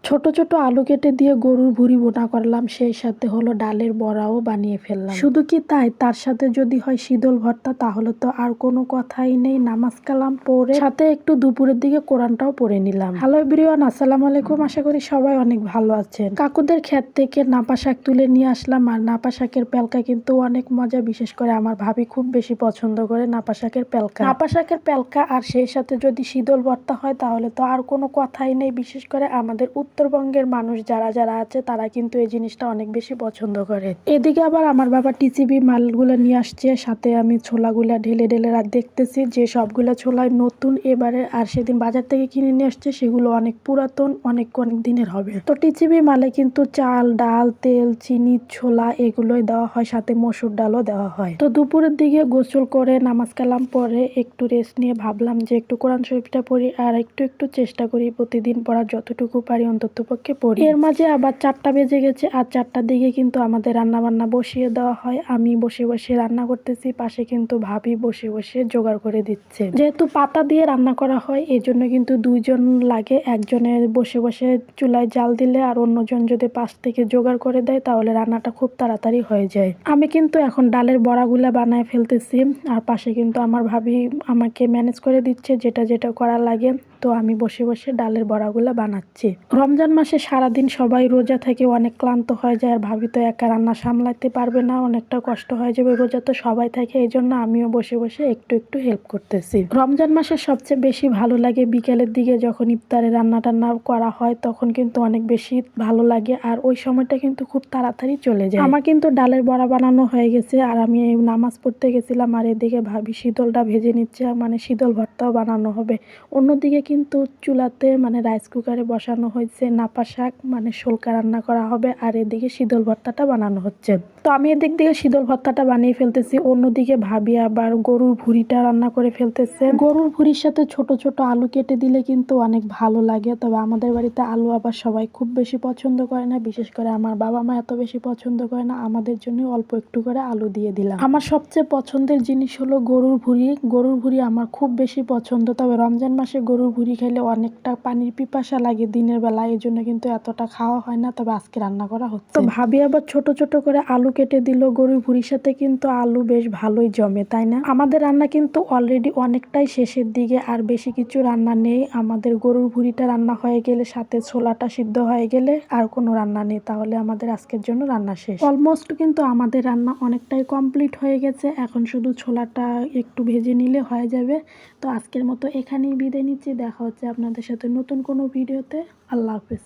ছোট ছোট আলু কেটে দিয়ে গরুর ভুঁড়ি বোনা করলাম, সেই সাথে হলো ডালের বড়াও বানিয়ে ফেললাম। শুধু কি তাই, তার সাথে যদি হয় শীতল ভর্তা তাহলে তো আর কোনো কথাই নেই। নামাজ কালাম পড়ে সাথে একটু দুপুরের দিকে কোরআনটাও পড়ে নিলাম। হ্যালো এভরিওয়ান, আসসালামু আলাইকুম। আশা করি সবাই অনেক ভালো আছেন। কাকুদের ক্ষেত থেকে নাপা শাক তুলে নিয়ে আসলাম, আর নাপা শাকের পেলকা কিন্তু অনেক মজা। বিশেষ করে আমার ভাবি খুব বেশি পছন্দ করে নাপা শাকের পেলকা। নাপা শাকের পেলকা আর সেই সাথে যদি শীতল ভর্তা হয় তাহলে তো আর কোনো কথাই নেই। বিশেষ করে আমাদের উত্তরবঙ্গের মানুষ যারা যারা আছে তারা কিন্তু এই জিনিসটা অনেক বেশি পছন্দ করে। এদিকে আবার আমার বাবা টিসিবি মালগুলো নিয়ে আসছে, সাথে আমি ছোলাগুলা ঢেলে ঢেলে দেখতেছি যে সবগুলা ছোলাই নতুন এবারে, আর সেদিন বাজার থেকে কিনে নিয়ে আসছে সেগুলো অনেক পুরাতন, অনেক অনেক দিনের হবে। তো টিসিবি মালে কিন্তু চাল, ডাল, তেল, চিনি, ছোলা এগুলোই দেওয়া হয়, সাথে মসুর ডালও দেওয়া হয়। তো দুপুরের দিকে গোসল করে নামাজ কালাম পরে একটু রেস্ট নিয়ে ভাবলাম যে একটু কোরআন শরীফটা পড়ি, আর একটু চেষ্টা করি প্রতিদিন পড়ার, যতটুকু পারি অন্তত পক্ষে পড়ি। এর মাঝে আবার 4টা বেজে গেছে, আর 4টার দিকে কিন্তু আমাদের রান্না বান্না বসিয়ে দেওয়া হয়। আমি বসে বসে রান্না করতেছি, পাশে কিন্তু ভাবি বসে বসে জোগাড় করে দিচ্ছে। যেহেতু পাতা দিয়ে রান্না করা হয় এজন্য কিন্তু 2জন লাগে। একজনের বসে বসে চুলায় জাল দিলে আর অন্যজন যদি পাশ থেকে জোগাড় করে দেয় তাহলে রান্নাটা খুব তাড়াতাড়ি হয়ে যায়। আমি কিন্তু এখন ডালের বড়াগুলা বানায় ফেলতেছি, আর পাশে কিন্তু আমার ভাবি আমাকে ম্যানেজ করে দিচ্ছে যেটা যেটা করা লাগে। তো আমি বসে বসে ডালের বড়াগুলা বানাচ্ছি। রমজান মাসে সারাদিন সবাই রোজা থেকে অনেক ক্লান্ত হয়ে যায়, আর ভাবি তো একা রান্না সামলাতে পারবে না, অনেকটা কষ্ট হয়ে যাবে। রোজা তো সবাই থাকে, এই জন্য আমিও বসে বসে একটু হেল্প করতেছি। রমজান মাসে সবচেয়ে বেশি ভালো লাগে বিকেলের দিকে যখন ইফতারে রান্না টান্না করা হয়, তখন কিন্তু অনেক বেশি ভালো লাগে, আর ওই সময়টা কিন্তু খুব তাড়াতাড়ি চলে যায়। আমার কিন্তু ডালের বড়া বানানো হয়ে গেছে, আর আমি নামাজ পড়তে গেছিলাম, আর এদিকে ভাবি শীতলটা ভেজে নিচ্ছে, মানে শীতল ভর্তাও বানানো হবে। অন্যদিকে কিন্তু চুলাতে মানে রাইস কুকারে বসানো হয়েছে নাপা শাক, মানে শোলকা রান্না করা হবে, আর এদিকে শীতল ভর্তাটা বানানো হচ্ছে। তো আমি এদিক থেকে শীতল ভর্তাটা বানিয়ে ফেলতেছি, অন্যদিকে ভাবি আবার গরুর ভুঁড়িটা রান্না করে ফেলতেছে। গরুর ভুঁড়ির সাথে ছোট ছোট আলু কেটে দিলে কিন্তু অনেক ভালো লাগে, তবে আমাদের বাড়িতে আলু আবার সবাই খুব বেশি পছন্দ করে না। বিশেষ করে আমার বাবা মা এত বেশি পছন্দ করে না, আমাদের জন্য অল্প একটু করে আলু দিয়ে দিলাম। আমার সবচেয়ে পছন্দের জিনিস হলো গরুর ভুঁড়ি। গরুর ভুঁড়ি আমার খুব বেশি পছন্দ, তবে রমজান মাসে গরুর ভুঁড়ি খেলে অনেকটা পানির পিপাসা লাগে দিনের বেলা, এই জন্য কিন্তু এতটা খাওয়া হয় না, তবে আজকে রান্না করা হচ্ছে। তো ভাবি আবার ছোট ছোট করে আলু কেটে দিল। গরুর ভুঁড়ির সাথে কিন্তু আলু বেশ ভালোই জমে, তাই না? আমাদের রান্না কিন্তু অলরেডি অনেকটাই শেষের দিকে, আর বেশি কিছু রান্না নেই। আমাদের গরুর ভুঁড়িটা রান্না হয়ে গেলে, সাথে ছোলাটা সিদ্ধ হয়ে গেলে আর কোনো রান্না নেই, তাহলে আমাদের আজকের জন্য রান্না শেষ। অলমোস্ট কিন্তু আমাদের রান্না অনেকটাই কমপ্লিট হয়ে গেছে, এখন শুধু ছোলাটা একটু ভেজে নিলে হয়ে যাবে। তো আজকের মতো এখানেই বিদায় নিচ্ছি, দেখা হচ্ছে আপনাদের সাথে নতুন কোনো ভিডিওতে। আল্লাহ হাফেজ।